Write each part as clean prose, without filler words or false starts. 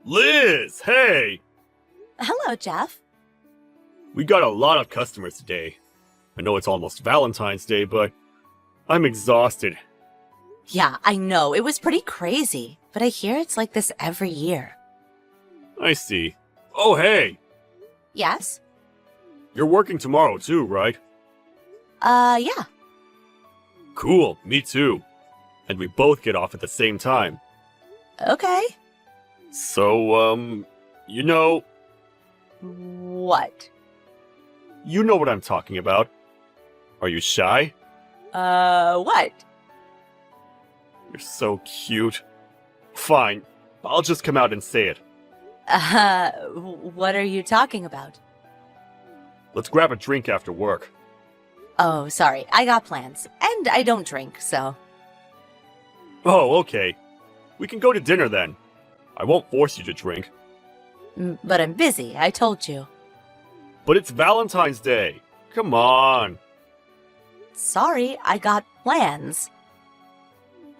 Liz, hey! Hello, Jeff. We got a lot of customers today. I know it's almost Valentine's Day, but I'm exhausted. Yeah, I know, it was pretty crazy, but I hear it's like this every year. I see. Oh, hey! Yes? You're working tomorrow too, right? Yeah. Cool, me too. And we both get off at the same time. Okay. So, you know What? what I'm talking about. Are you shy? What? You're so cute. Fine, I'll just come out and say it. What are you talking about? Let's grab a drink after work. Oh, sorry, I got plans, and I don't drink, so... Oh, okay. We can go to dinner then. I won't force you to drink. But I'm busy, I told you. But it's Valentine's Day. Come on. Sorry, I got plans.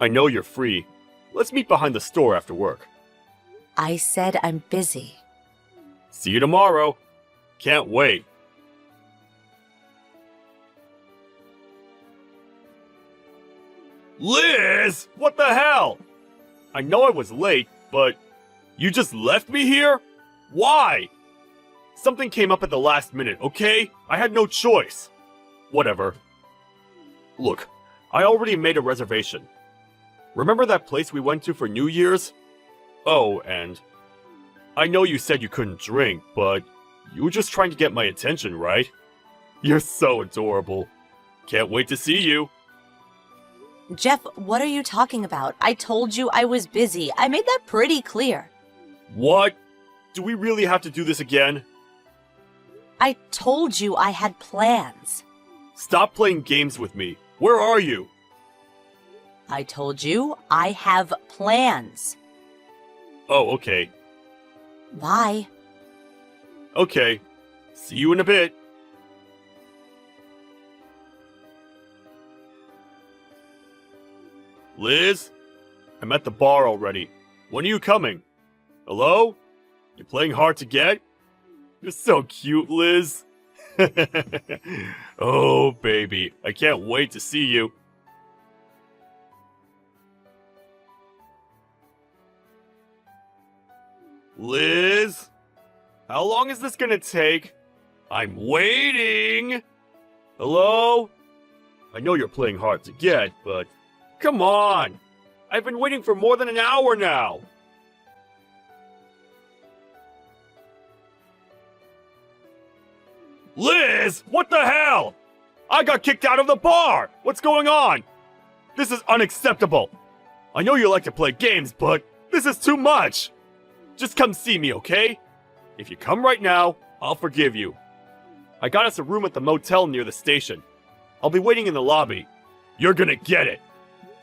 I know you're free. Let's meet behind the store after work. I said I'm busy. See you tomorrow. Can't wait. Liz! What the hell? I know I was late, but you just left me here? Why? Something came up at the last minute, okay? I had no choice. Whatever. Look, I already made a reservation. Remember that place we went to for New Year's? Oh, and I know you said you couldn't drink, but you were just trying to get my attention, right? You're so adorable. Can't wait to see you. Jeff, what are you talking about? I told you I was busy. I made that pretty clear. What? Do we really have to do this again? I told you I had plans. Stop playing games with me. Where are you? I told you I have plans. Oh, okay. Bye. Okay. See you in a bit. Liz? I'm at the bar already. When are you coming? Hello? You're playing hard to get? You're so cute, Liz. Oh, baby. I can't wait to see you. Liz? How long is this gonna take? I'm waiting! Hello? I know you're playing hard to get, but come on! I've been waiting for more than an hour now! Liz! What the hell? I got kicked out of the bar! What's going on? This is unacceptable! I know you like to play games, but this is too much! Just come see me, okay? If you come right now, I'll forgive you. I got us a room at the motel near the station. I'll be waiting in the lobby. You're gonna get it!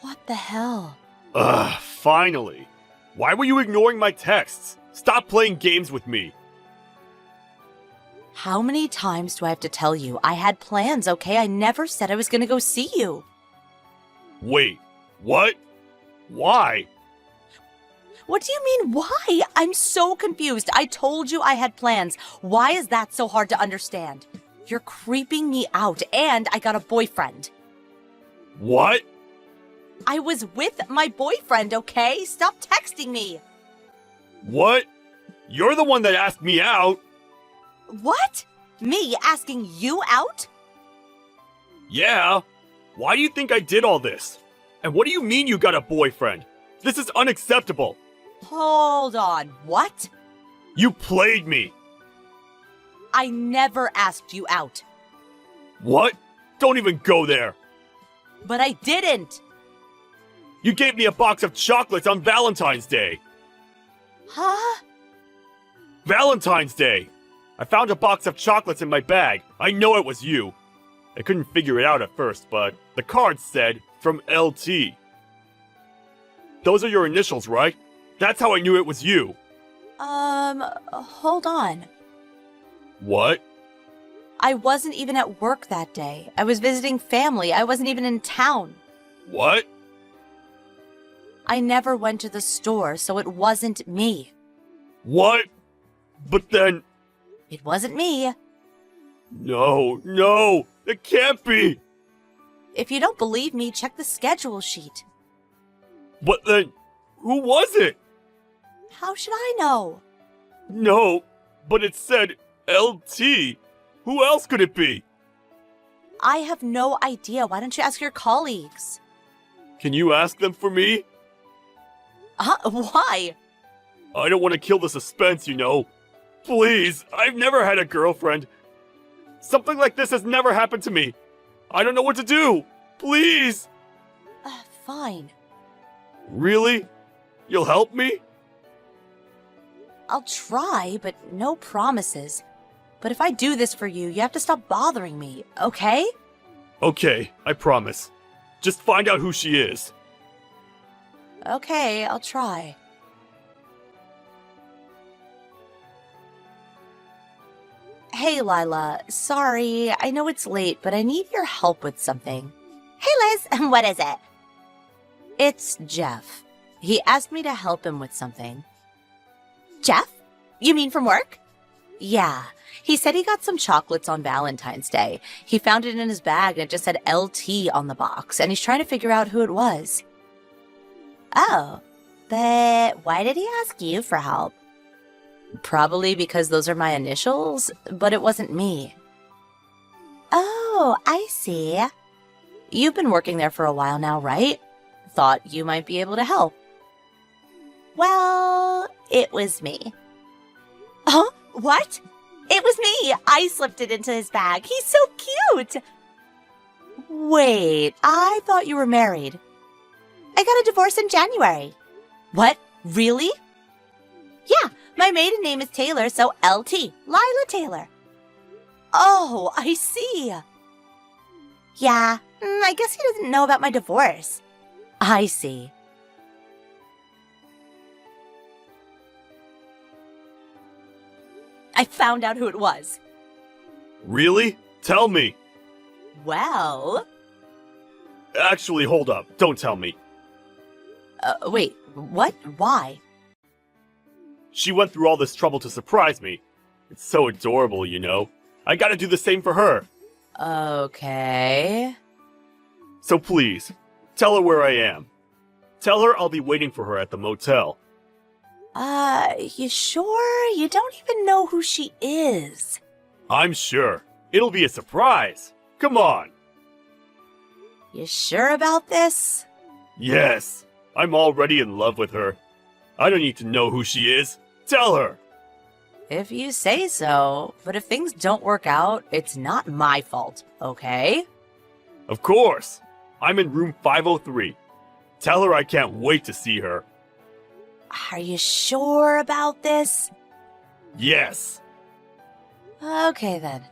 What the hell? Ugh, finally. Why were you ignoring my texts? Stop playing games with me. How many times do I have to tell you? I had plans, okay? I never said I was gonna go see you. Wait, what? Why? What do you mean, why? I'm so confused. I told you I had plans. Why is that so hard to understand? You're creeping me out, and I got a boyfriend. What? I was with my boyfriend, okay? Stop texting me. What? You're the one that asked me out. What? Me asking you out? Yeah. Why do you think I did all this? And what do you mean you got a boyfriend? This is unacceptable. Hold on, what? You played me. I never asked you out. What? Don't even go there. But I didn't. You gave me a box of chocolates on Valentine's Day. Huh? Valentine's Day! I found a box of chocolates in my bag. I know it was you. I couldn't figure it out at first, but the card said, from LT. Those are your initials, right? That's how I knew it was you. Hold on. What? I wasn't even at work that day. I was visiting family. I wasn't even in town. What? I never went to the store, so it wasn't me. What? But then... It wasn't me. No, it can't be! If you don't believe me, check the schedule sheet. But then, who was it? How should I know? No, but it said LT. Who else could it be? I have no idea. Why don't you ask your colleagues? Can you ask them for me? Why? I don't want to kill the suspense, you know. Please, I've never had a girlfriend. Something like this has never happened to me. I don't know what to do. Please. Fine. Really? You'll help me? I'll try, but no promises. But if I do this for you, you have to stop bothering me, okay? Okay, I promise. Just find out who she is. Okay, I'll try. Hey, Lila. Sorry, I know it's late, but I need your help with something. Hey, Liz, what is it? It's Jeff. He asked me to help him with something. Jeff? You mean from work? Yeah, he said he got some chocolates on Valentine's Day. He found it in his bag and it just said LT on the box, and he's trying to figure out who it was. Oh, but why did he ask you for help? Probably because those are my initials, but it wasn't me. Oh, I see. You've been working there for a while now, right? Thought you might be able to help. Well, it was me. Huh? What? It was me. I slipped it into his bag. He's so cute. Wait, I thought you were married. I got a divorce in January. What? Really? Yeah, my maiden name is Taylor, so LT, Lila Taylor. Oh, I see. Yeah, I guess he doesn't know about my divorce. I see. I found out who it was. Really? Tell me. Well... Actually, hold up. Don't tell me. Wait, what? Why? She went through all this trouble to surprise me. It's so adorable, you know. I gotta do the same for her. Okay... So please, tell her where I am. Tell her I'll be waiting for her at the motel. You sure? You don't even know who she is. I'm sure. It'll be a surprise. Come on. You sure about this? Yes, I'm already in love with her. I don't need to know who she is. Tell her. If you say so, but if things don't work out, it's not my fault, okay? Of course. I'm in room 503. Tell her I can't wait to see her. Are you sure about this? Yes. Okay then.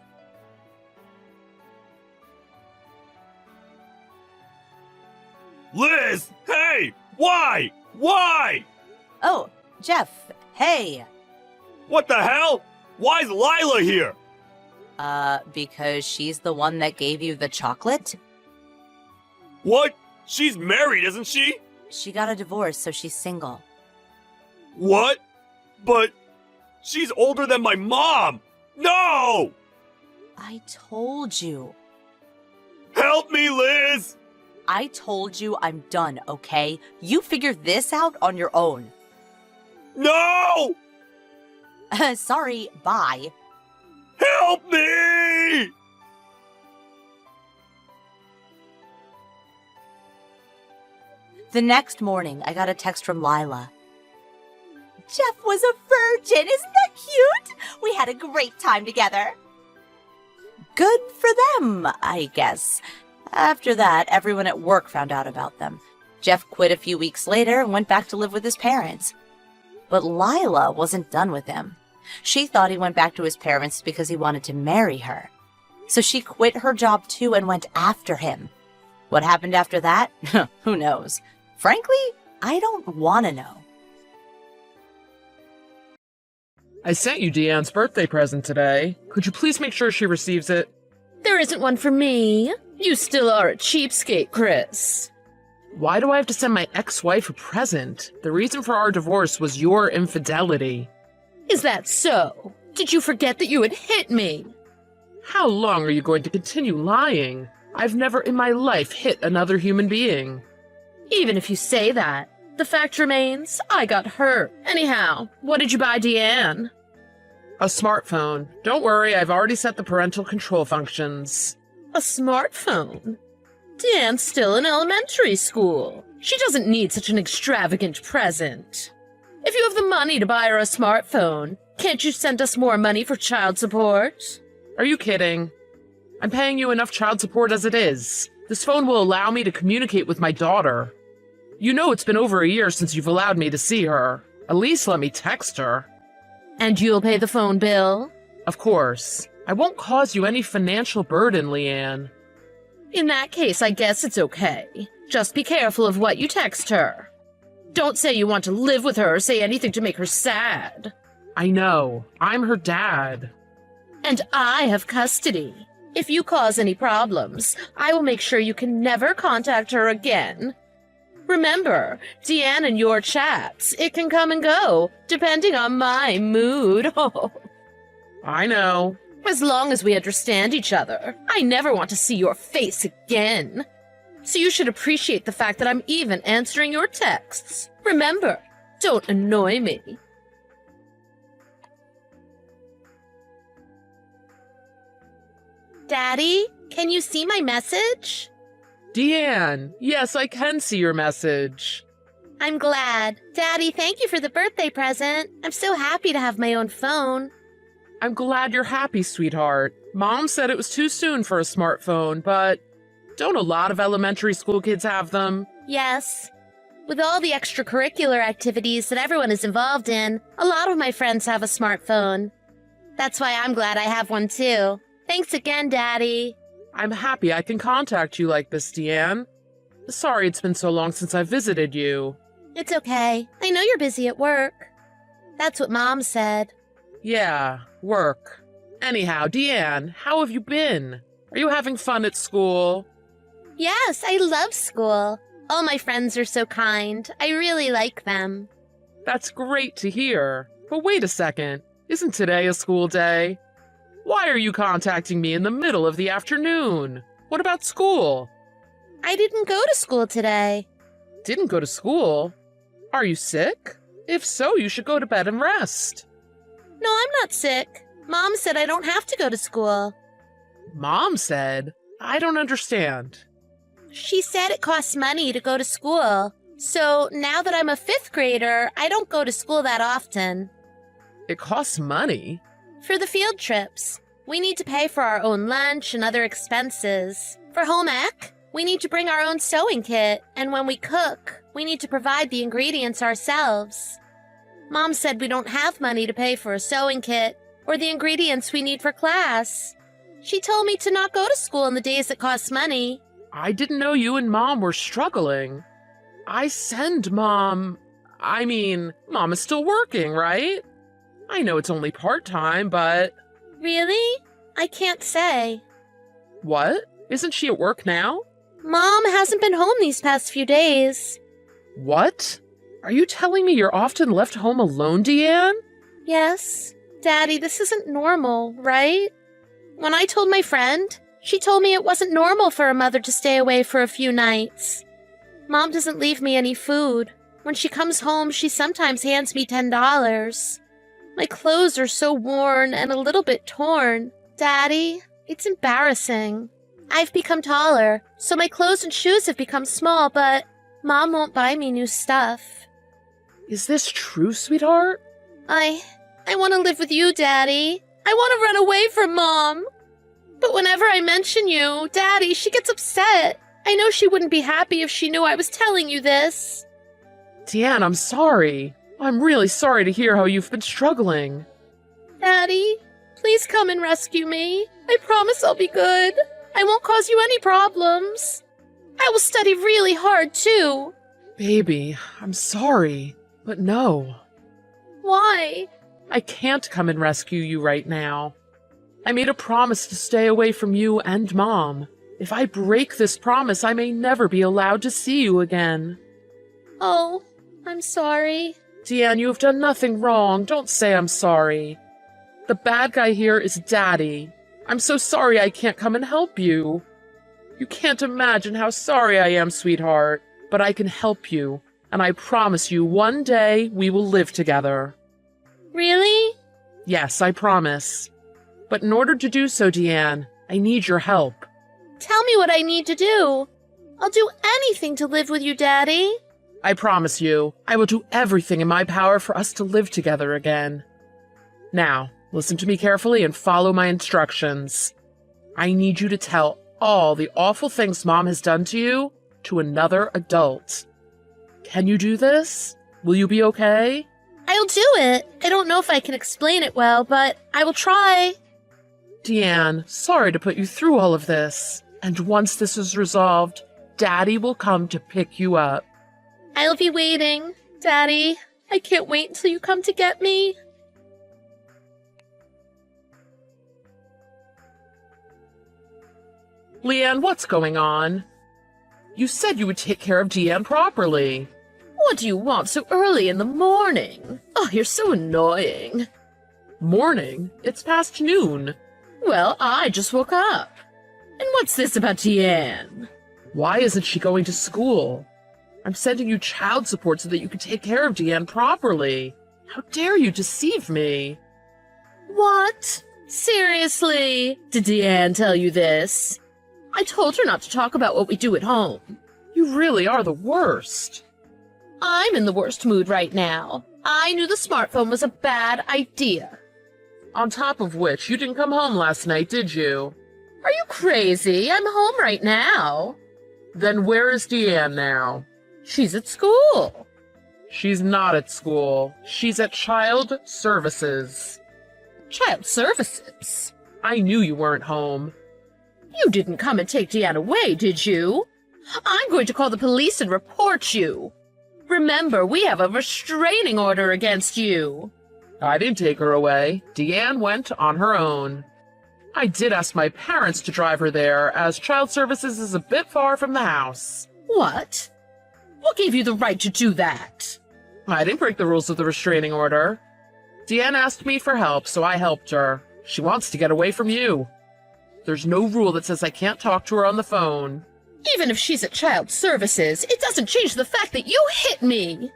Liz! Hey! Why? Why? Oh, Jeff, hey. What the hell? Why's Lila here? Because she's the one that gave you the chocolate? What? She's married, isn't she? She got a divorce, so she's single. What? But she's older than my mom! No! I told you. Help me, Liz! I told you I'm done, okay? You figure this out on your own. No! Sorry, bye. Help me! The next morning, I got a text from Lila. Jeff was a virgin. Isn't that cute? We had a great time together. Good for them, I guess. After that, everyone at work found out about them. Jeff quit a few weeks later and went back to live with his parents. But Lila wasn't done with him. She thought he went back to his parents because he wanted to marry her. So she quit her job too and went after him. What happened after that? Who knows? Frankly, I don't want to know. I sent you Deanne's birthday present today. Could you please make sure she receives it? There isn't one for me. You still are a cheapskate, Chris. Why do I have to send my ex-wife a present? The reason for our divorce was your infidelity. Is that so? Did you forget that you had hit me? How long are you going to continue lying? I've never in my life hit another human being. Even if you say that, the fact remains, I got hurt. Anyhow, what did you buy Deanne? A smartphone. Don't worry, I've already set the parental control functions. A smartphone? Deanne's still in elementary school. She doesn't need such an extravagant present. If you have the money to buy her a smartphone, can't you send us more money for child support? Are you kidding? I'm paying you enough child support as it is. This phone will allow me to communicate with my daughter. You know it's been over a year since you've allowed me to see her. At least let me text her. And you'll pay the phone bill? Of course. I won't cause you any financial burden, Leanne. In that case, I guess it's okay. Just be careful of what you text her. Don't say you want to live with her or say anything to make her sad. I know. I'm her dad. And I have custody. If you cause any problems, I will make sure you can never contact her again. Remember, Deanne and your chats, it can come and go, depending on my mood. I know. As long as we understand each other, I never want to see your face again. So you should appreciate the fact that I'm even answering your texts. Remember, don't annoy me. Daddy, can you see my message? Deanne, yes, I can see your message. I'm glad. Daddy, thank you for the birthday present. I'm so happy to have my own phone. I'm glad you're happy, sweetheart. Mom said it was too soon for a smartphone, but don't a lot of elementary school kids have them? Yes. With all the extracurricular activities that everyone is involved in, a lot of my friends have a smartphone. That's why I'm glad I have one too. Thanks again, Daddy. I'm happy I can contact you like this, Deanne. Sorry it's been so long since I visited you. It's okay. I know you're busy at work. That's what Mom said. Yeah, work. Anyhow, Deanne, how have you been? Are you having fun at school? Yes, I love school. All my friends are so kind. I really like them. That's great to hear. But wait a second. Isn't today a school day? Why are you contacting me in the middle of the afternoon? What about school? I didn't go to school today. Didn't go to school? Are you sick? If so, you should go to bed and rest. No, I'm not sick. Mom said I don't have to go to school. Mom said? I don't understand. She said it costs money to go to school. So now that I'm a 5th grader, I don't go to school that often. It costs money? For the field trips, we need to pay for our own lunch and other expenses. For home ec, we need to bring our own sewing kit, and when we cook, we need to provide the ingredients ourselves. Mom said we don't have money to pay for a sewing kit or the ingredients we need for class. She told me to not go to school on the days that cost money. I didn't know you and Mom were struggling. I send Mom... Mom is still working, right? I know it's only part-time, but... Really? I can't say. What? Isn't she at work now? Mom hasn't been home these past few days. What? Are you telling me you're often left home alone, Deanne? Yes. Daddy, this isn't normal, right? When I told my friend, she told me it wasn't normal for a mother to stay away for a few nights. Mom doesn't leave me any food. When she comes home, she sometimes hands me $10. My clothes are so worn and a little bit torn. Daddy, it's embarrassing. I've become taller, so my clothes and shoes have become small, but Mom won't buy me new stuff. Is this true, sweetheart? I want to live with you, Daddy. I want to run away from Mom. But whenever I mention you, Daddy, she gets upset. I know she wouldn't be happy if she knew I was telling you this. Deanne, I'm sorry. I'm really sorry to hear how you've been struggling. Daddy, please come and rescue me. I promise I'll be good. I won't cause you any problems. I will study really hard, too. Baby, I'm sorry, but no. Why? I can't come and rescue you right now. I made a promise to stay away from you and Mom. If I break this promise, I may never be allowed to see you again. Oh, I'm sorry. Deanne, you have done nothing wrong. Don't say I'm sorry. The bad guy here is Daddy. I'm so sorry I can't come and help you. You can't imagine how sorry I am, sweetheart. But I can help you, and I promise you one day we will live together. Really? Yes, I promise. But in order to do so, Deanne, I need your help. Tell me what I need to do. I'll do anything to live with you, Daddy. I promise you, I will do everything in my power for us to live together again. Now, listen to me carefully and follow my instructions. I need you to tell all the awful things Mom has done to you to another adult. Can you do this? Will you be okay? I'll do it. I don't know if I can explain it well, but I will try. Deanne, sorry to put you through all of this. And once this is resolved, Daddy will come to pick you up. I'll be waiting. Daddy, I can't wait until you come to get me. Leanne, what's going on? You said you would take care of Deanne properly. What do you want so early in the morning? Oh, you're so annoying. Morning? It's past noon. Well, I just woke up. And what's this about Deanne? Why isn't she going to school? I'm sending you child support so that you can take care of Deanne properly. How dare you deceive me? What? Seriously? Did Deanne tell you this? I told her not to talk about what we do at home. You really are the worst. I'm in the worst mood right now. I knew the smartphone was a bad idea. On top of which, you didn't come home last night, did you? Are you crazy? I'm home right now. Then where is Deanne now? She's at school. She's not at school. She's at Child Services. Child Services? I knew you weren't home. You didn't come and take Deanne away, did you? I'm going to call the police and report you. Remember, we have a restraining order against you. I didn't take her away. Deanne went on her own. I did ask my parents to drive her there, as Child Services is a bit far from the house. What? What gave you the right to do that? I didn't break the rules of the restraining order. Deanne asked me for help, so I helped her. She wants to get away from you. There's no rule that says I can't talk to her on the phone. Even if she's at Child Services, it doesn't change the fact that you hit me.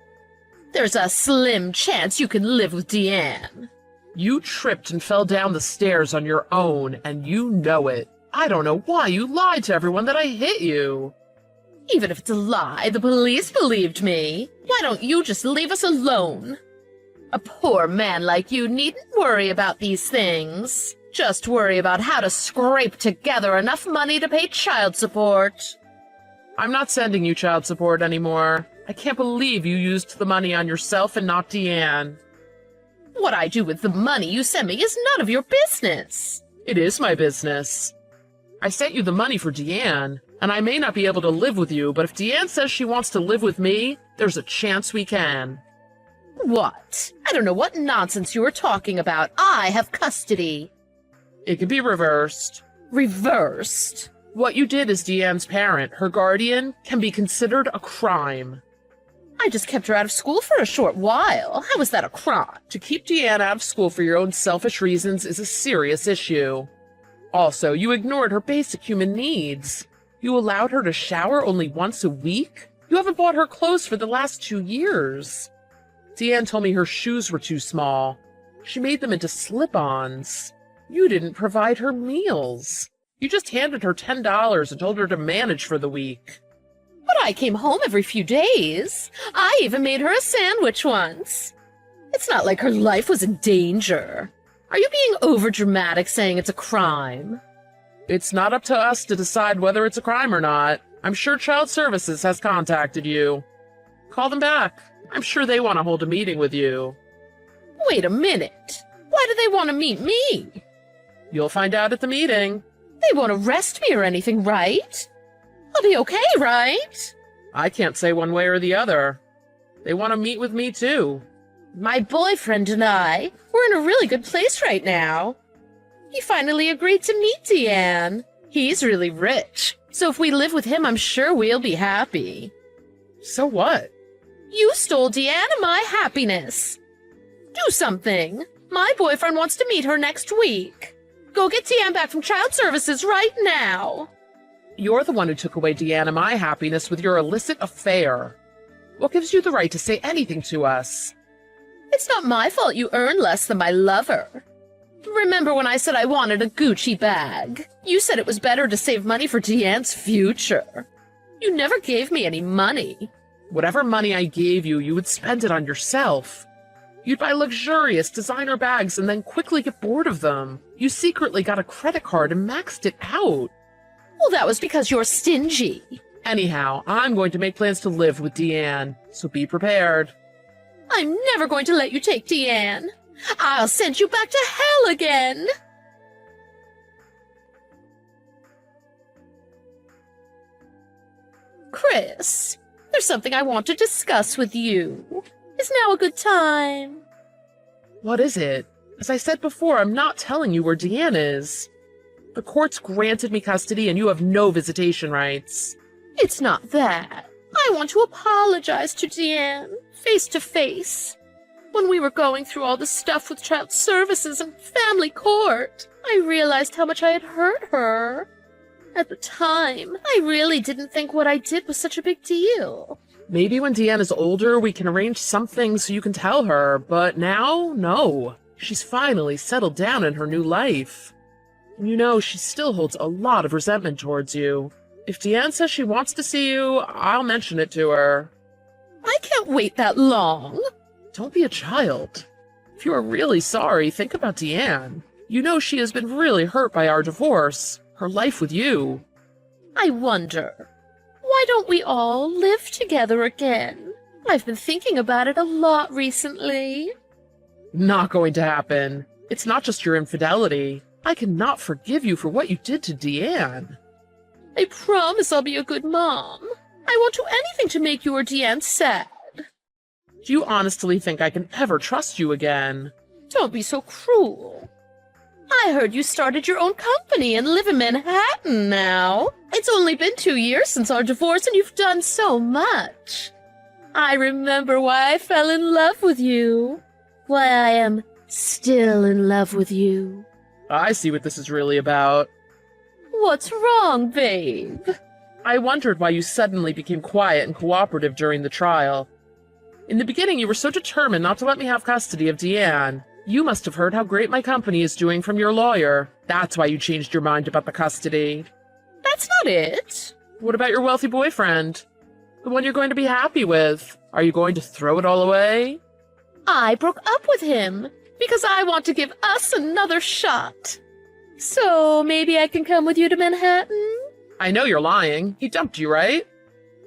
There's a slim chance you can live with Deanne. You tripped and fell down the stairs on your own, and you know it. I don't know why you lied to everyone that I hit you. Even if it's a lie, the police believed me. Why don't you just leave us alone? A poor man like you needn't worry about these things. Just worry about how to scrape together enough money to pay child support. I'm not sending you child support anymore. I can't believe you used the money on yourself and not Deanne. What I do with the money you send me is none of your business. It is my business. I sent you the money for Deanne, and I may not be able to live with you, but if Deanne says she wants to live with me, there's a chance we can. What? I don't know what nonsense you are talking about. I have custody. It can be reversed. Reversed? What you did as Deanne's parent, her guardian, can be considered a crime. I just kept her out of school for a short while. How was that a crime? To keep Deanne out of school for your own selfish reasons is a serious issue. Also, you ignored her basic human needs. You allowed her to shower only once a week? You haven't bought her clothes for the last 2 years. Deanne told me her shoes were too small. She made them into slip-ons. You didn't provide her meals. You just handed her $10 and told her to manage for the week. But I came home every few days. I even made her a sandwich once. It's not like her life was in danger. Are you being overdramatic saying it's a crime? It's not up to us to decide whether it's a crime or not. I'm sure Child Services has contacted you. Call them back. I'm sure they want to hold a meeting with you. Wait a minute. Why do they want to meet me? You'll find out at the meeting. They won't arrest me or anything, right? I'll be okay, right? I can't say one way or the other. They want to meet with me, too. My boyfriend and I, we're in a really good place right now. He finally agreed to meet Deanne. He's really rich, so if we live with him, I'm sure we'll be happy. So what? You stole Deanna my happiness. Do something. My boyfriend wants to meet her next week. Go get Deanne back from Child Services right now. You're the one who took away Deanna my happiness with your illicit affair. What gives you the right to say anything to us? It's not my fault you earn less than my lover. Remember when I said I wanted a Gucci bag? You said it was better to save money for Deanne's future. You never gave me any money. Whatever money I gave you, you would spend it on yourself. You'd buy luxurious designer bags and then quickly get bored of them. You secretly got a credit card and maxed it out. Well, that was because you're stingy. Anyhow, I'm going to make plans to live with Deanne, so be prepared. I'm never going to let you take Deanne. I'll send you back to hell again. Chris, there's something I want to discuss with you. Is now a good time? What is it? As I said before, I'm not telling you where Deanne is. The courts granted me custody and you have no visitation rights. It's not that. I want to apologize to Deanne, face to face. When we were going through all the stuff with Child Services and family court, I realized how much I had hurt her. At the time, I really didn't think what I did was such a big deal. Maybe when Deanne is older, we can arrange something so you can tell her, but now, no. She's finally settled down in her new life. And you know, she still holds a lot of resentment towards you. If Deanne says she wants to see you, I'll mention it to her. I can't wait that long. Don't be a child. If you are really sorry, think about Deanne. You know she has been really hurt by our divorce, her life with you. I wonder, why don't we all live together again? I've been thinking about it a lot recently. Not going to happen. It's not just your infidelity. I cannot forgive you for what you did to Deanne. I promise I'll be a good mom. I won't do anything to make you or Deanne sad. Do you honestly think I can ever trust you again? Don't be so cruel. I heard you started your own company and live in Manhattan now. It's only been 2 years since our divorce and you've done so much. I remember why I fell in love with you. Why I am still in love with you. I see what this is really about. What's wrong, babe? I wondered why you suddenly became quiet and cooperative during the trial. In the beginning, you were so determined not to let me have custody of Deanne. You must have heard how great my company is doing from your lawyer. That's why you changed your mind about the custody. That's not it. What about your wealthy boyfriend? The one you're going to be happy with? Are you going to throw it all away? I broke up with him because I want to give us another shot. So maybe I can come with you to Manhattan? I know you're lying. He dumped you, right?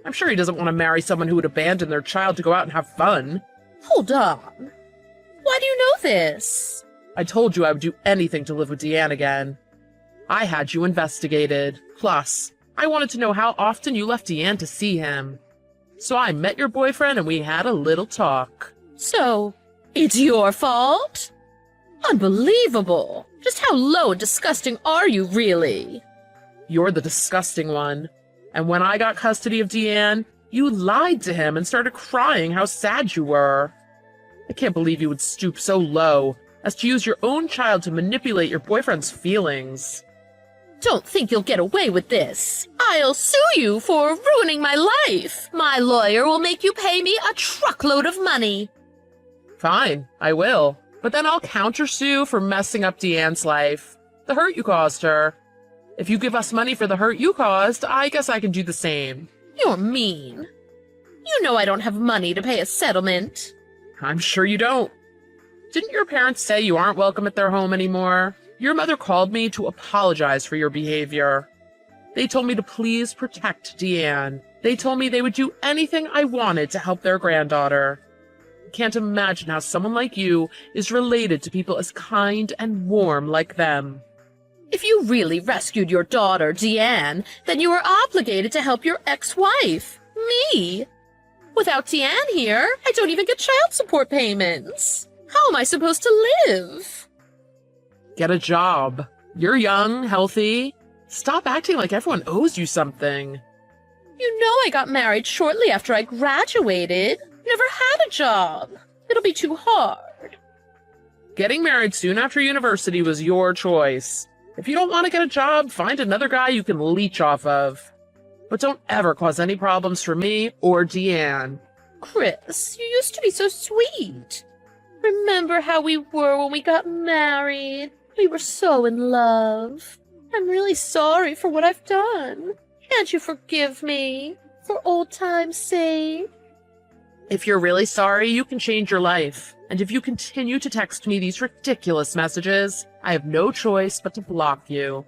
I'm sure he doesn't want to marry someone who would abandon their child to go out and have fun. Hold on. Why do you know this? I told you I would do anything to live with Deanne again. I had you investigated. Plus, I wanted to know how often you left Deanne to see him. So I met your boyfriend and we had a little talk. So, it's your fault? Unbelievable. Just how low and disgusting are you, really? You're the disgusting one. And when I got custody of Deanne, you lied to him and started crying how sad you were. I can't believe you would stoop so low as to use your own child to manipulate your boyfriend's feelings. Don't think you'll get away with this. I'll sue you for ruining my life. My lawyer will make you pay me a truckload of money. Fine, I will. But then I'll countersue for messing up Deanne's life. The hurt you caused her. If you give us money for the hurt you caused, I guess I can do the same. You're mean. You know I don't have money to pay a settlement. I'm sure you don't. Didn't your parents say you aren't welcome at their home anymore? Your mother called me to apologize for your behavior. They told me to please protect Deanne. They told me they would do anything I wanted to help their granddaughter. I can't imagine how someone like you is related to people as kind and warm like them. If you really rescued your daughter, Deanne, then you are obligated to help your ex-wife, me. Without Deanne here, I don't even get child support payments. How am I supposed to live? Get a job. You're young, healthy. Stop acting like everyone owes you something. You know I got married shortly after I graduated. Never had a job. It'll be too hard. Getting married soon after university was your choice. If you don't want to get a job, find another guy you can leech off of. But don't ever cause any problems for me or Deanne. Chris, you used to be so sweet. Remember how we were when we got married? We were so in love. I'm really sorry for what I've done. Can't you forgive me? For old time's sake? If you're really sorry, you can change your life. And if you continue to text me these ridiculous messages, I have no choice but to block you.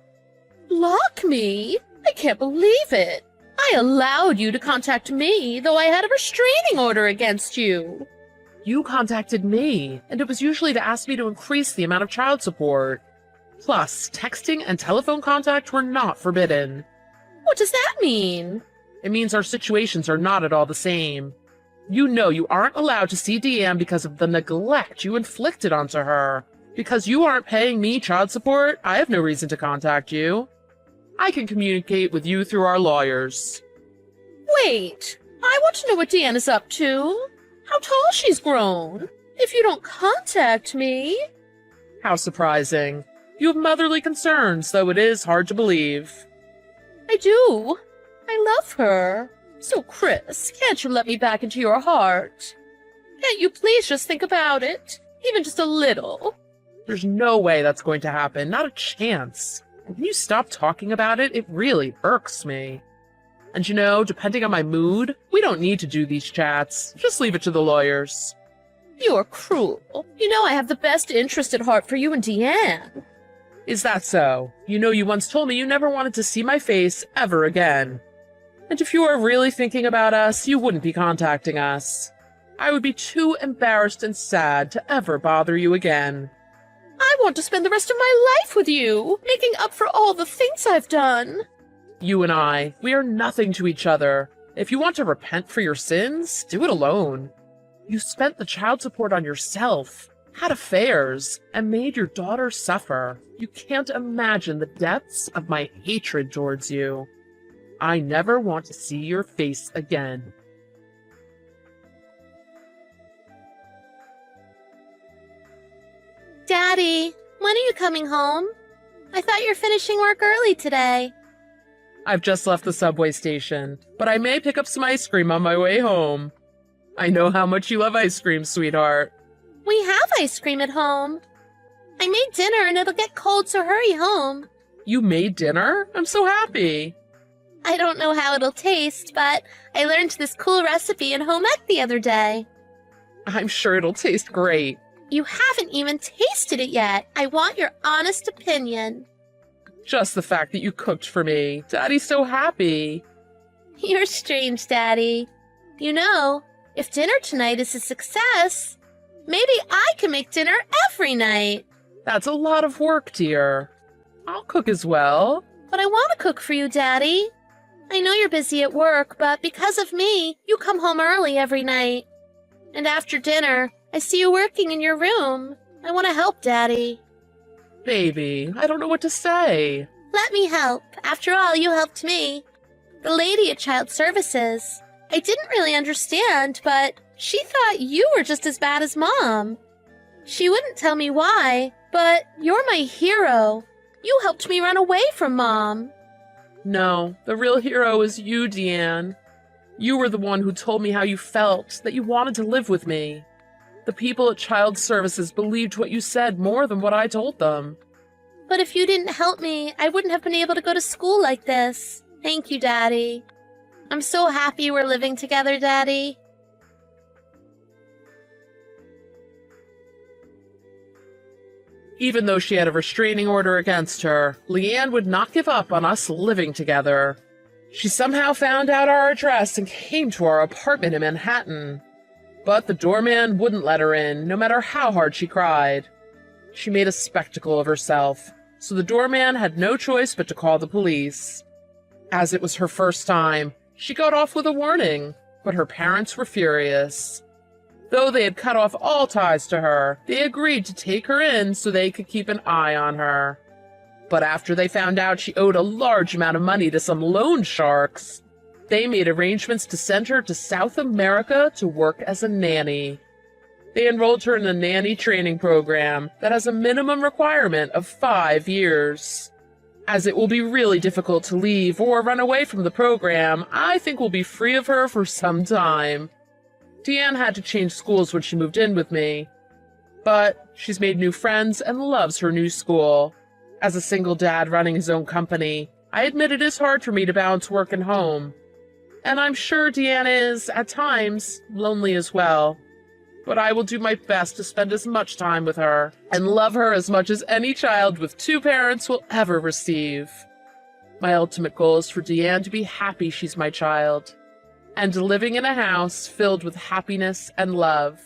Block me? I can't believe it. I allowed you to contact me, though I had a restraining order against you. You contacted me, and it was usually to ask me to increase the amount of child support. Plus, texting and telephone contact were not forbidden. What does that mean? It means our situations are not at all the same. You know you aren't allowed to see Deanne because of the neglect you inflicted onto her. Because you aren't paying me child support, I have no reason to contact you. I can communicate with you through our lawyers. Wait, I want to know what Deanne is up to. How tall she's grown. If you don't contact me... How surprising. You have motherly concerns, though it is hard to believe. I do. I love her. So, Chris, can't you let me back into your heart? Can't you please just think about it? Even just a little. There's no way that's going to happen. Not a chance. When you stop talking about it, it really irks me. And you know, depending on my mood, we don't need to do these chats. Just leave it to the lawyers. You're cruel. You know I have the best interest at heart for you and Deanne. Is that so? You know you once told me you never wanted to see my face ever again. And if you are really thinking about us, you wouldn't be contacting us. I would be too embarrassed and sad to ever bother you again. I want to spend the rest of my life with you, making up for all the things I've done. You and I, we are nothing to each other. If you want to repent for your sins, do it alone. You spent the child support on yourself, had affairs, and made your daughter suffer. You can't imagine the depths of my hatred towards you. I never want to see your face again. Daddy, when are you coming home? I thought you were finishing work early today. I've just left the subway station, but I may pick up some ice cream on my way home. I know how much you love ice cream, sweetheart. We have ice cream at home. I made dinner and it'll get cold, so hurry home. You made dinner? I'm so happy. I don't know how it'll taste, but I learned this cool recipe in home ec the other day. I'm sure it'll taste great. You haven't even tasted it yet. I want your honest opinion. Just the fact that you cooked for me. Daddy's so happy. You're strange, Daddy. You know, if dinner tonight is a success, maybe I can make dinner every night. That's a lot of work, dear. I'll cook as well. But I want to cook for you, Daddy. I know you're busy at work, but because of me, you come home early every night. And after dinner, I see you working in your room. I want to help, Daddy. Baby, I don't know what to say. Let me help. After all, you helped me. The lady at Child Services. I didn't really understand, but she thought you were just as bad as Mom. She wouldn't tell me why, but you're my hero. You helped me run away from Mom. No, the real hero is you, Deanne. You were the one who told me how you felt, that you wanted to live with me. The people at Child Services believed what you said more than what I told them. But if you didn't help me, I wouldn't have been able to go to school like this. Thank you, Daddy. I'm so happy we're living together, Daddy. Even though she had a restraining order against her, Leanne would not give up on us living together. She somehow found out our address and came to our apartment in Manhattan. But the doorman wouldn't let her in, no matter how hard she cried. She made a spectacle of herself, so the doorman had no choice but to call the police. As it was her first time, she got off with a warning, but her parents were furious. Though they had cut off all ties to her, they agreed to take her in so they could keep an eye on her. But after they found out she owed a large amount of money to some loan sharks, They made arrangements to send her to South America to work as a nanny. They enrolled her in a nanny training program that has a minimum requirement of 5 years. As it will be really difficult to leave or run away from the program, I think we'll be free of her for some time. Deanne had to change schools when she moved in with me, but she's made new friends and loves her new school. As a single dad running his own company, I admit it is hard for me to balance work and home. And I'm sure Deanne is, at times, lonely as well. But I will do my best to spend as much time with her and love her as much as any child with 2 parents will ever receive. My ultimate goal is for Deanne to be happy she's my child and living in a house filled with happiness and love.